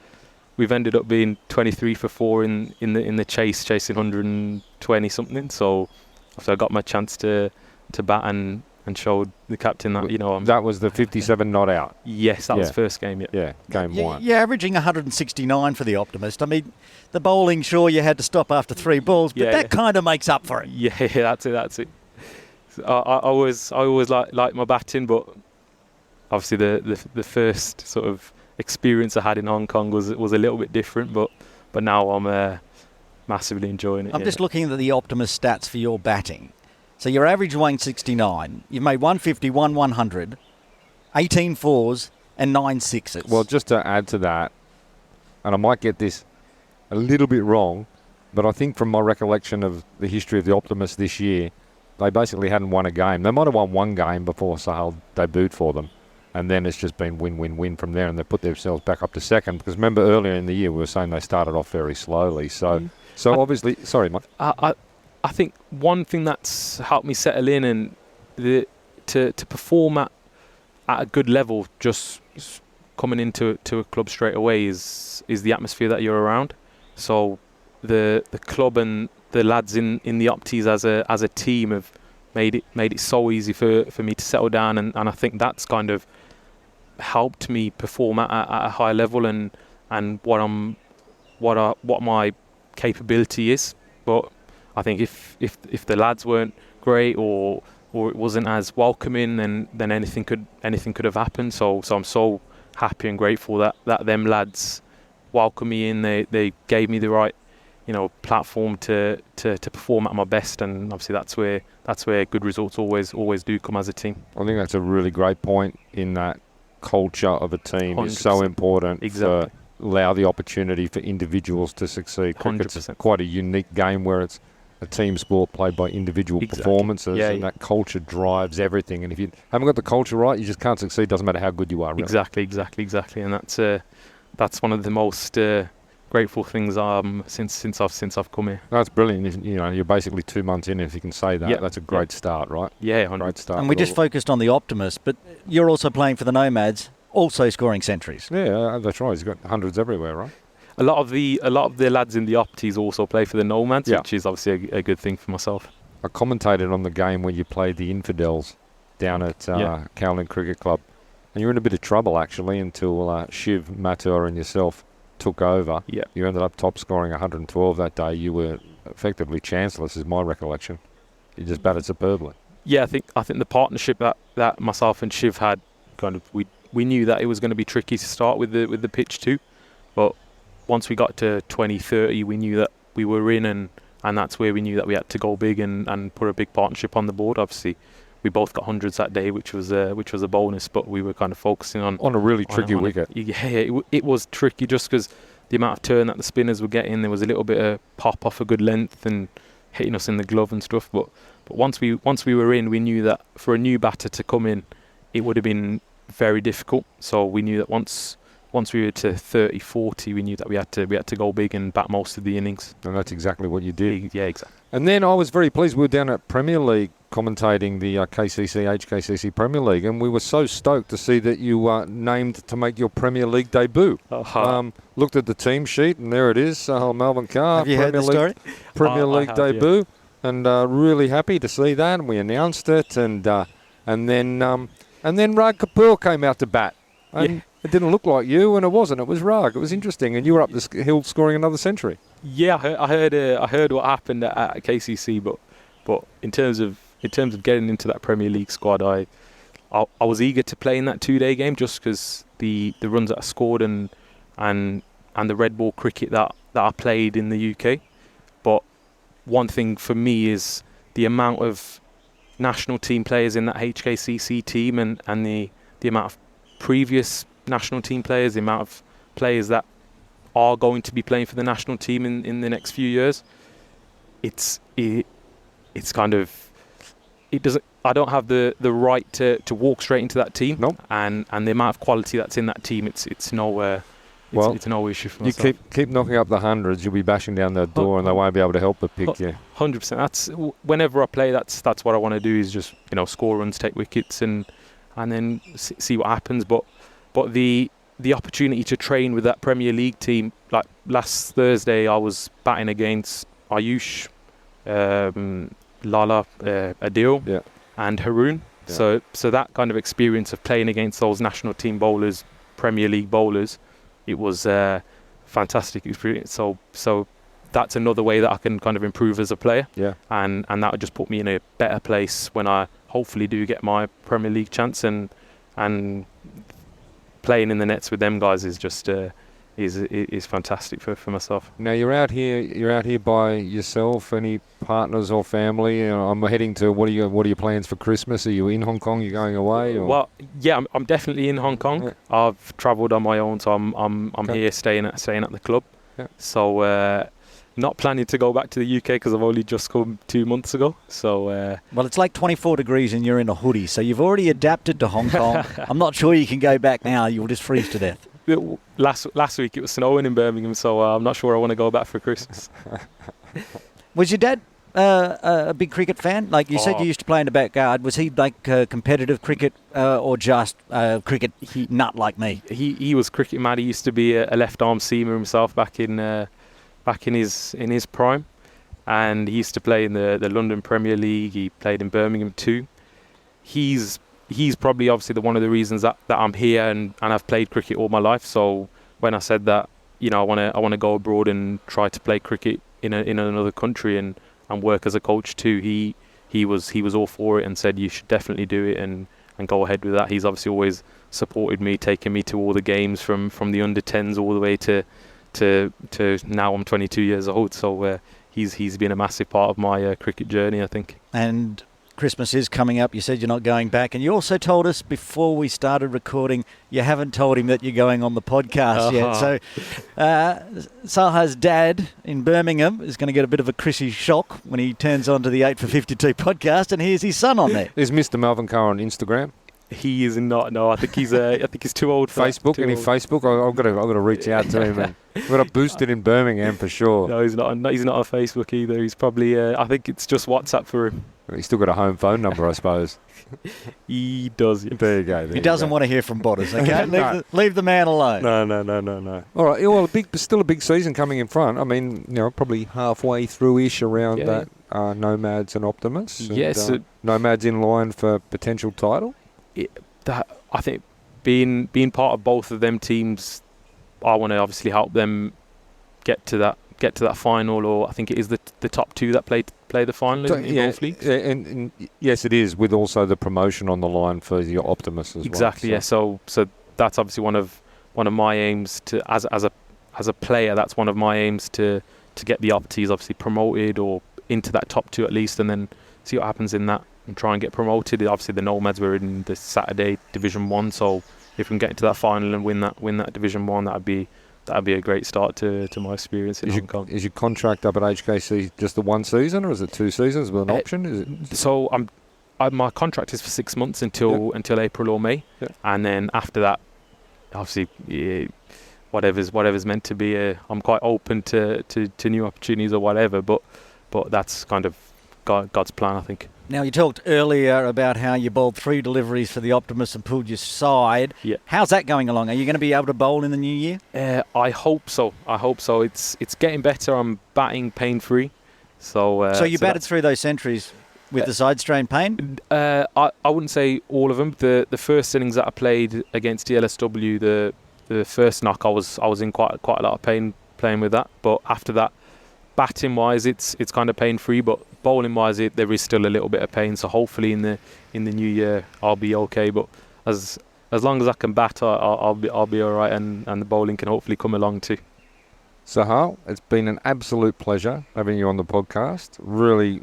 we've ended up being 23 for 4 in the chasing 120 something. So after I got my chance to bat and showed the captain that, that was the 57 not out. Yes, that was the first game. Yeah, game 1. You're averaging 169 for the Optimist. I mean, the bowling, sure, you had to stop after 3 balls, but that kind of makes up for it. Yeah, that's it. So I always like my batting, but obviously the first sort of experience I had in Hong Kong was a little bit different, but now I'm massively enjoying it. I'm just looking at the Optimist stats for your batting. So your average 169, you've made 150, 100, 18 fours and 9 sixes. Well, just to add to that, and I might get this a little bit wrong, but I think from my recollection of the history of the Optimists this year, they basically hadn't won a game. They might have won 1 game before Sahal debuted for them, and then it's just been win from there, and they put themselves back up to second. Because remember earlier in the year we were saying they started off very slowly. So obviously, sorry, Mike. I think one thing that's helped me settle in and to perform at a good level, just coming into a club straight away, is the atmosphere that you're around. So the club and the lads in the Opties as a team have made it so easy for me to settle down, and I think that's kind of helped me perform at a high level and what my capability is. But I think if the lads weren't great or it wasn't as welcoming, then anything could have happened. So I'm so happy and grateful that them lads welcomed me in. They gave me the right, platform to perform at my best, and obviously that's where good results always do come as a team. I think that's a really great point, in that culture of a team 100%. is so important. Exactly. Allow the opportunity for individuals to succeed. Cricket's 100%. quite a unique game where it's a team sport played by individual performances, and that culture drives everything. And if you haven't got the culture right, you just can't succeed. Doesn't matter how good you are. Really. Exactly. And that's one of the most grateful things since I've come here. That's brilliant. You're basically 2 months in, if you can say that. Yep. That's a great start, right? Yeah, great start. And we just focused on the Optimist, but you're also playing for the Nomads, also scoring centuries. Yeah, that's right. He's got hundreds everywhere, right? A lot of the lads in the Opties also play for the Nomads, which is obviously a good thing for myself. I commentated on the game when you played the Infidels down at Cowling Cricket Club, and you were in a bit of trouble actually until Shiv, Mathur and yourself took over. Yeah. You ended up top scoring 112 that day. You were effectively chanceless, is my recollection. You just batted superbly. Yeah, I think the partnership that myself and Shiv had, we knew that it was going to be tricky to start with the pitch too, but once we got to 2030, we knew that we were in, and that's where we knew that we had to go big and put a big partnership on the board. Obviously, we both got hundreds that day, which was a bonus, but we were kind of focusing on a really tricky wicket. It was tricky just because the amount of turn that the spinners were getting. There was a little bit of pop off a good length and hitting us in the glove and stuff. But once we were in, we knew that for a new batter to come in, it would have been very difficult. So we knew that once we were to 30, 40, we knew that we had to go big and bat most of the innings. And that's exactly what you did. Yeah, exactly. And then I was very pleased. We were down at Premier League commentating the HKCC Premier League, and we were so stoked to see that you were named to make your Premier League debut. Looked at the team sheet, and there it is, Sahal Malvernkar. Have you heard the story? Premier League debut, yeah. And really happy to see that. And we announced it, and then Rag Kapoor came out to bat. And it didn't look like you, and it wasn't. It was Rag. It was interesting, and you were up the hill scoring another century. Yeah, I heard what happened at KCC, but in terms of getting into that Premier League squad, I was eager to play in that 2-day game just because the runs that I scored and the red ball cricket that I played in the UK. But one thing for me is the amount of national team players in that HKCC team and the amount of previous national team players, the amount of players that are going to be playing for the national team in the next few years. It's kind of, it doesn't. I don't have the right to walk straight into that team. Nope. And the amount of quality that's in that team, it's no it's no issue for myself. You keep knocking up the hundreds, you'll be bashing down that door, and they won't be able to help but pick you. 100%. That's whenever I play. That's what I want to do is just score runs, take wickets, and then see what happens. But the opportunity to train with that Premier League team, like last Thursday, I was batting against Ayush, Lala, Adil, and Haroon. Yeah. So that kind of experience of playing against those national team bowlers, Premier League bowlers, it was a fantastic experience. So that's another way that I can kind of improve as a player. Yeah. And that would just put me in a better place when I hopefully do get my Premier League chance, and playing in the nets with them guys is just is fantastic for myself. Now you're out here by yourself. Any partners or family? I'm heading to. What are your plans for Christmas? Are you in Hong Kong? You going away? Or? Well, yeah, I'm definitely in Hong Kong. Yeah. I've travelled on my own, so I'm here staying at the club. Yeah. So not planning to go back to the UK because I've only just come 2 months ago. So well, it's like 24 degrees and you're in a hoodie, so you've already adapted to Hong Kong. I'm not sure you can go back now. You'll just freeze to death. Last week it was snowing in Birmingham, so I'm not sure I want to go back for Christmas. Was your dad a big cricket fan? Like you said, you used to play in the backyard. Was he like competitive cricket or just cricket nut like me? He was cricket mad. He used to be a left arm seamer himself back in his prime, and he used to play in the London Premier League. He played in Birmingham too. He's probably obviously one of the reasons that I'm here and I've played cricket all my life. So when I said that, I want to go abroad and try to play cricket in another country and work as a coach too, he was all for it and said you should definitely do it and go ahead with that. He's obviously always supported me, taking me to all the games from the under 10s all the way to now I'm 22 years old. So he's been a massive part of my cricket journey, I think. And Christmas is coming up. You said you're not going back. And you also told us before we started recording, you haven't told him that you're going on the podcast yet. So Saha's dad in Birmingham is going to get a bit of a Chrissy shock when he turns on to the 8 for 52 podcast and here's his son on there. Is Mr. Malvernkar on Instagram? He is not. No, I think he's too old for Facebook. that. Any Facebook? I've got to reach out to him. And we've got to boost it in Birmingham for sure. No, he's not. He's not on Facebook either. He's probably. I think it's just WhatsApp for him. He's still got a home phone number, I suppose. He does. Yeah. There you go. He doesn't want to hear from Botters, okay? No. Leave the man alone. No. All right. Well, still a big season coming in front. I mean, probably halfway through-ish around that Nomads and Optimists. Yes. And, Nomads in line for potential title. I think being part of both of them teams, I want to obviously help them get to that final, or I think it is the top two that play the final in both leagues. And yes, it is, with also the promotion on the line for your Optimists as exactly, well. So that's obviously one of my aims to as a player. That's one of my aims to get the Opties obviously promoted or into that top two at least, and then see what happens in that and try and get promoted. Obviously, the Nomads were in the Saturday Division 1, so if we can get into that final and win that Division 1, that'd be a great start to my experience in Hong Kong. Is your contract up at HKC just the one season, or is it 2 seasons with an option? Is it? So my contract is for 6 months until April or May, and then after that, obviously, whatever's meant to be. I'm quite open to new opportunities or whatever, but that's kind of God's plan, I think. Now, you talked earlier about how you bowled 3 deliveries for the Optimists and pulled your side. Yeah. How's that going along? Are you going to be able to bowl in the new year? I hope so. It's getting better. I'm batting pain-free. So you batted through those centuries with the side strain pain? I wouldn't say all of them. The first innings that I played against the LSW, the first knock, I was in quite a lot of pain playing with that. But after that, batting-wise, it's kind of pain-free, but bowling-wise, there is still a little bit of pain. So hopefully in the new year, I'll be okay. But as long as I can bat, I'll be all right, and the bowling can hopefully come along too. Sahal, it's been an absolute pleasure having you on the podcast. Really,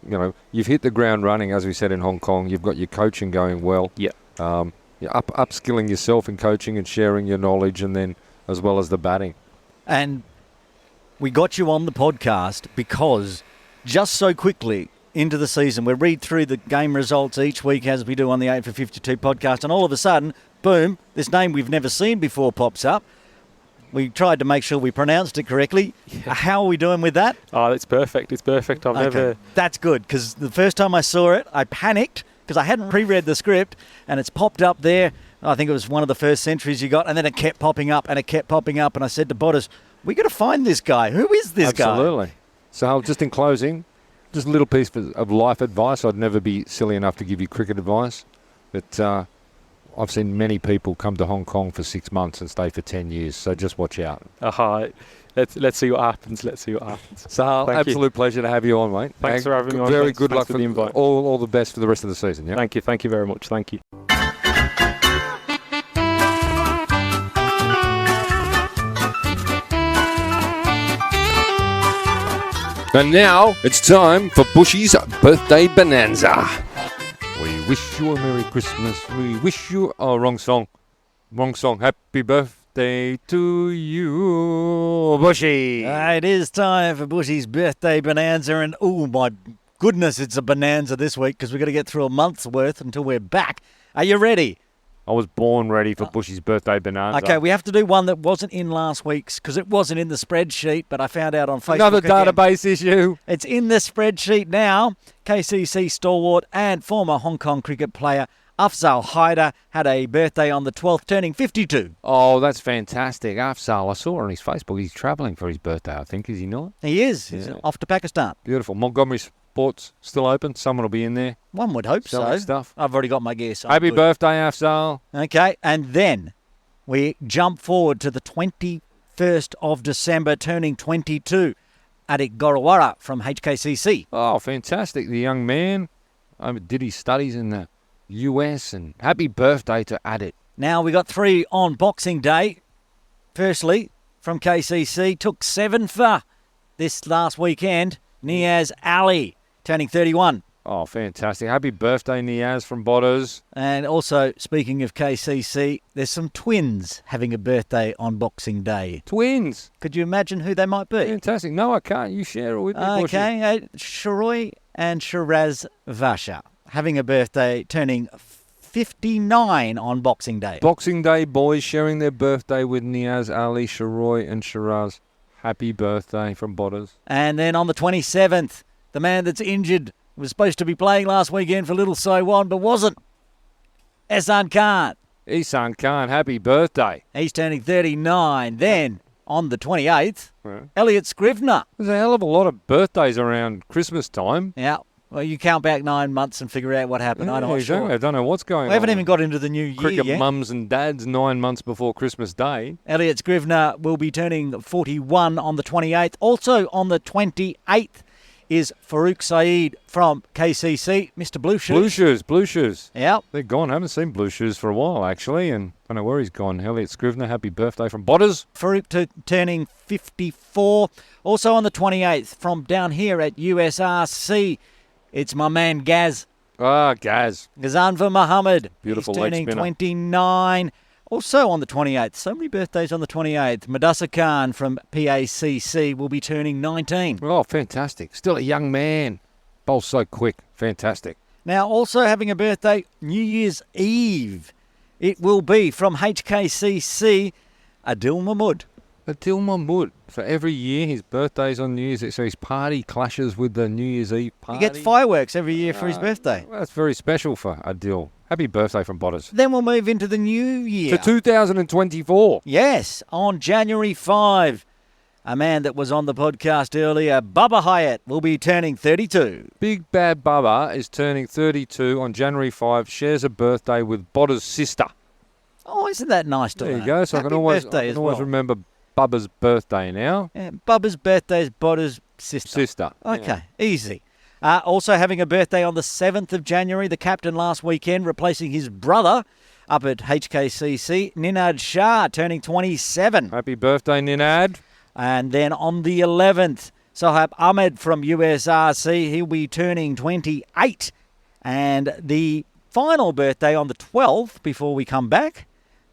you've hit the ground running, as we said, in Hong Kong. You've got your coaching going well. Yeah. You're upskilling yourself in coaching and sharing your knowledge, and then as well as the batting. And we got you on the podcast because just so quickly into the season, we read through the game results each week as we do on the 8 for 52 podcast, and all of a sudden, boom, this name we've never seen before pops up. We tried to make sure we pronounced it correctly. Yeah. How are we doing with that? Oh, it's perfect. It's perfect. That's good, because the first time I saw it, I panicked because I hadn't pre-read the script, and it's popped up there. I think it was one of the first centuries you got, and then it kept popping up, and I said to Botters, we got to find this guy. Who is this guy? Absolutely. So just in closing, just a little piece of life advice. I'd never be silly enough to give you cricket advice, but I've seen many people come to Hong Kong for 6 months and stay for 10 years, so just watch out. Let's see what happens. Sahal, absolute pleasure to have you on, mate. Thanks for having me on. Very good luck for the invite. All the best for the rest of the season. Yeah. Thank you very much. Thank you. And now it's time for Buschy's birthday bonanza. We wish you a Merry Christmas. We wish you... Oh, wrong song. Happy birthday to you, Buschy. It is time for Buschy's birthday bonanza. And, oh, my goodness, it's a bonanza this week because we've got to get through a month's worth until we're back. Are you ready? I was born ready for Buschy's birthday bonanza. Okay, we have to do one that wasn't in last week's because it wasn't in the spreadsheet, but I found out on Facebook. Another database issue. It's in the spreadsheet now. KCC stalwart and former Hong Kong cricket player Afzal Haider had a birthday on the 12th, turning 52. Oh, that's fantastic. Afzal, I saw on his Facebook, he's travelling for his birthday, I think, is he not? He is. Yeah. He's off to Pakistan. Beautiful. Montgomery Sports still open. Someone will be in there. One would hope so. Stuff. I've already got my gear. So happy birthday, Afzal. Okay, and then we jump forward to the 21st of December, turning 22. Adik Gorawara from HKCC. Oh, fantastic. The young man did his studies in the US, and happy birthday to Adit. Now we got 3 on Boxing Day. Firstly, from KCC, took 7 for this last weekend. Niaz Ali, turning 31. Oh, fantastic. Happy birthday, Niaz from Botters. And also, speaking of KCC, there's some twins having a birthday on Boxing Day. Twins. Could you imagine who they might be? Fantastic. No, I can't. You share it with me, Buschy. Okay, Sharoy and Shiraz Vasha having a birthday, turning 59 on Boxing Day. Boxing Day boys sharing their birthday with Niaz, Ali, Sharoy and Shiraz. Happy birthday from Botters. And then on the 27th, the man that's injured was supposed to be playing last weekend for Little Saiwan, but wasn't. Ehsan Khan. Ehsan Khan, happy birthday. He's turning 39. Then, on the 28th, Elliot Scrivener. There's a hell of a lot of birthdays around Christmas time. Yeah. Well, you count back 9 months and figure out what happened. I'm not exactly. sure. I don't know what's going on. We haven't even got into the new year Cricket yet. mums and dads 9 months before Christmas Day. Elliot Scrivener will be turning 41 on the 28th. Also on the 28th is Farouk Saeed from KCC, Mr. Blue Shoes. Blue Shoes. Yep. They're gone. I haven't seen Blue Shoes for a while, actually, and I don't know where he's gone. Elliot Scrivener, happy birthday from Botters. Farouk turning 54. Also on the 28th, from down here at USRC, it's my man Gaz. Ah, Gaz. Ghazanfa Muhammad. Beautiful He's leg turning spinner. 29. Also on the 28th, so many birthdays on the 28th. Madassa Khan from PACC will be turning 19. Oh, fantastic. Still a young man. Bowls so quick. Fantastic. Now, also having a birthday, New Year's Eve. It will be from HKCC, Adil Mahmood. Adil Mahmood. So every year his birthday's on New Year's Eve, so his party clashes with the New Year's Eve party. He gets fireworks every year for his birthday. Well, that's very special for Adil. Happy birthday from Botters. Then we'll move into the new year. To 2024. Yes, on January 5. A man that was on the podcast earlier, Bubba Hyatt, will be turning 32. Big Bad Bubba is turning 32 on January 5. Shares a birthday with Botters' sister. Oh, isn't that nice to There you know? go. So Happy I can always birthday as well. remember Bubba's birthday now. Yeah, Bubba's birthday is Butter's sister. Sister. Okay, easy. Also having a birthday on the 7th of January, the captain last weekend, replacing his brother up at HKCC, Ninad Shah, turning 27. Happy birthday, Ninad. And then on the 11th, Sohaib Ahmed from USRC, he'll be turning 28. And the final birthday on the 12th, before we come back,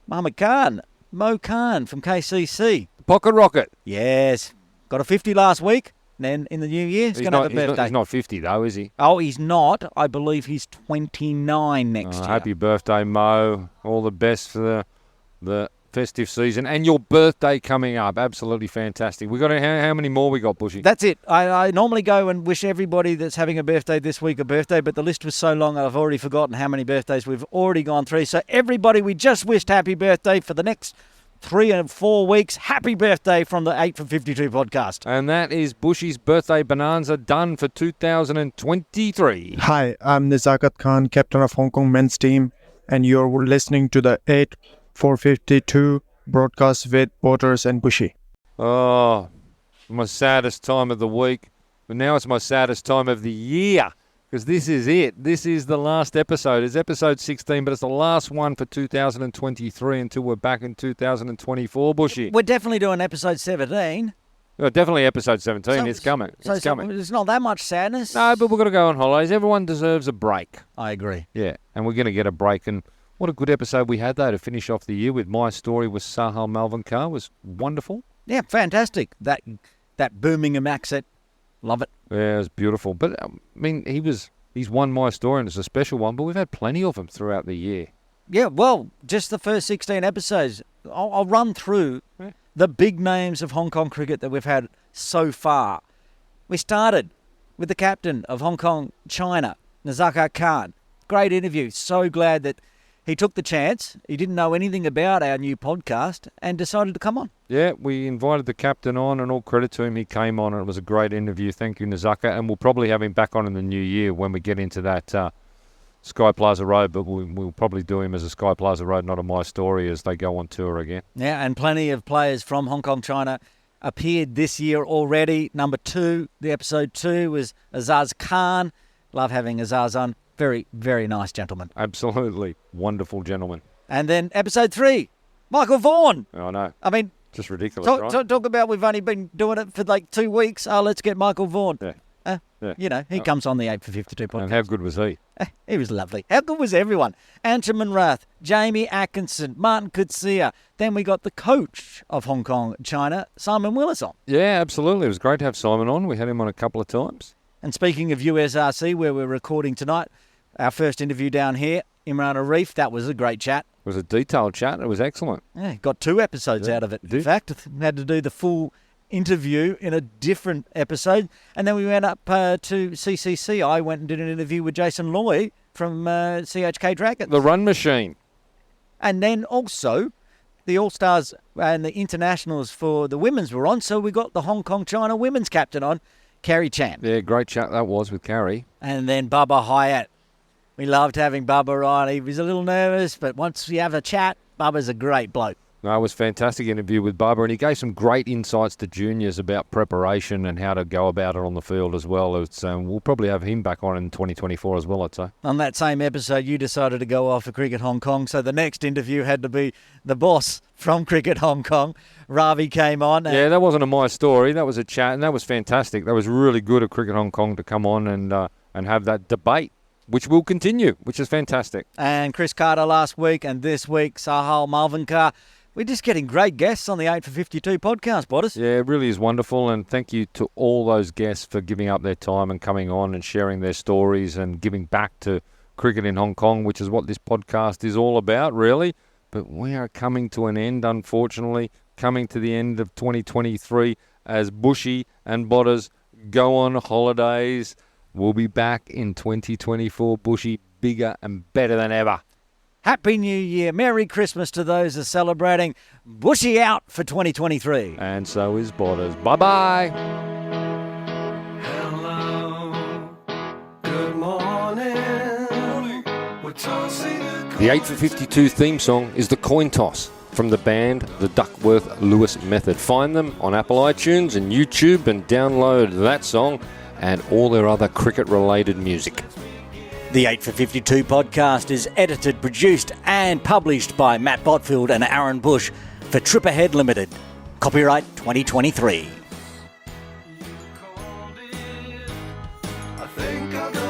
Muhammad Khan, Mo Khan from KCC. Pocket Rocket. Yes, got a 50 last week. Then in the new year, he's going to have a birthday. He's not 50 though, is he? Oh, he's not. I believe he's 29 next year. Happy birthday, Mo. All the best for the festive season and your birthday coming up. Absolutely fantastic. We got how many more we got, Buschy? That's it. I normally go and wish everybody that's having a birthday this week a birthday, but the list was so long I've already forgotten how many birthdays we've already gone through. So everybody, we just wished happy birthday for the next 3 and 4 weeks. Happy birthday from the 8 for 52 podcast. And that is Buschy's birthday bonanza done for 2023. Hi, I'm Nizakat Khan, captain of Hong Kong men's team, and you're listening to the 8 for 52 broadcast with Waters and Buschy. Oh, my saddest time of the week. But now it's my saddest time of the year. Because this is it. This is the last episode. It's episode 16, but it's the last one for 2023 until we're back in 2024, Buschy. We're definitely doing episode 17. Definitely episode 17. So- It's coming. It's coming. There's not that much sadness. No, but we're going to go on holidays. Everyone deserves a break. I agree. Yeah, and we're going to get a break. And what a good episode we had, though, to finish off the year with My Story with Sahal Malvernkar. Was wonderful. Yeah, fantastic. That Birmingham accent. Love it. Yeah, it was beautiful. But, I mean, he's won My Story, and it's a special one, but we've had plenty of them throughout the year. Yeah, well, just the first 16 episodes. I'll run through the big names of Hong Kong cricket that we've had so far. We started with the captain of Hong Kong, China, Nazaka Khan. Great interview. So glad that he took the chance. He didn't know anything about our new podcast and decided to come on. Yeah, we invited the captain on, and all credit to him, he came on, and it was a great interview. Thank you, Nazaka. And we'll probably have him back on in the new year when we get into that Sky Plaza Road, but we'll probably do him as a Sky Plaza Road, not a My Story, as they go on tour again. Yeah, and plenty of players from Hong Kong, China appeared this year already. Number 2, the episode 2 was Azaz Khan. Love having Azaz on. Very, very nice gentleman. Absolutely wonderful gentleman. And then episode 3, Michael Vaughan. I know. I mean, Just ridiculous, talk, right? talk about we've only been doing it for like 2 weeks. Oh, let's get Michael Vaughan. Yeah. He comes on the 8 for 52 podcast. And how good was he? He was lovely. How good was everyone? Anton Rath, Jamie Atkinson, Martin Kutsia. Then we got the coach of Hong Kong, China, Simon Willis on. Yeah, absolutely. It was great to have Simon on. We had him on a couple of times. And speaking of USRC, where we're recording tonight, our first interview down here, Imran Arif, that was a great chat. It was a detailed chat. It was excellent. Yeah, got 2 episodes out of it. In fact, had to do the full interview in a different episode. And then we went up to CCC. I went and did an interview with Jason Loy from CHK Dragons. The Run Machine. And then also the All-Stars and the internationals for the women's were on. So we got the Hong Kong China women's captain on, Carrie Chan. Yeah, great chat that was with Carrie. And then Bubba Hyatt. We loved having Bubba on. He was a little nervous, but once we have a chat, Bubba's a great bloke. No, it was a fantastic interview with Bubba, and he gave some great insights to juniors about preparation and how to go about it on the field as well. We'll probably have him back on in 2024 as well, I'd say. On that same episode, you decided to go off for Cricket Hong Kong, so the next interview had to be the boss from Cricket Hong Kong. Ravi came on. Yeah, that wasn't a my story. That was a chat, and that was fantastic. That was really good of Cricket Hong Kong to come on and have that debate, which will continue, which is fantastic. And Chris Carter last week, and this week, Sahal Malvernkar. We're just getting great guests on the 8 for 52 podcast, Bottas. Yeah, it really is wonderful, and thank you to all those guests for giving up their time and coming on and sharing their stories and giving back to cricket in Hong Kong, which is what this podcast is all about, really. But we are coming to an end, unfortunately, coming to the end of 2023 as Buschy and Bottas go on holidays. We'll be back in 2024, Buschy, bigger and better than ever. Happy New Year. Merry Christmas to those who are celebrating. Buschy out for 2023. And so is Bottas. Bye-bye. Hello, good morning. We're tossing a The 8 for 52 theme song is The Coin Toss from the band The Duckworth-Lewis Method. Find them on Apple iTunes and YouTube and download that song and all their other cricket-related music. The 8 for 52 podcast is edited, produced and published by Matt Botfield and Aaron Bush for Trip Ahead Limited. Copyright 2023. I think I'll go.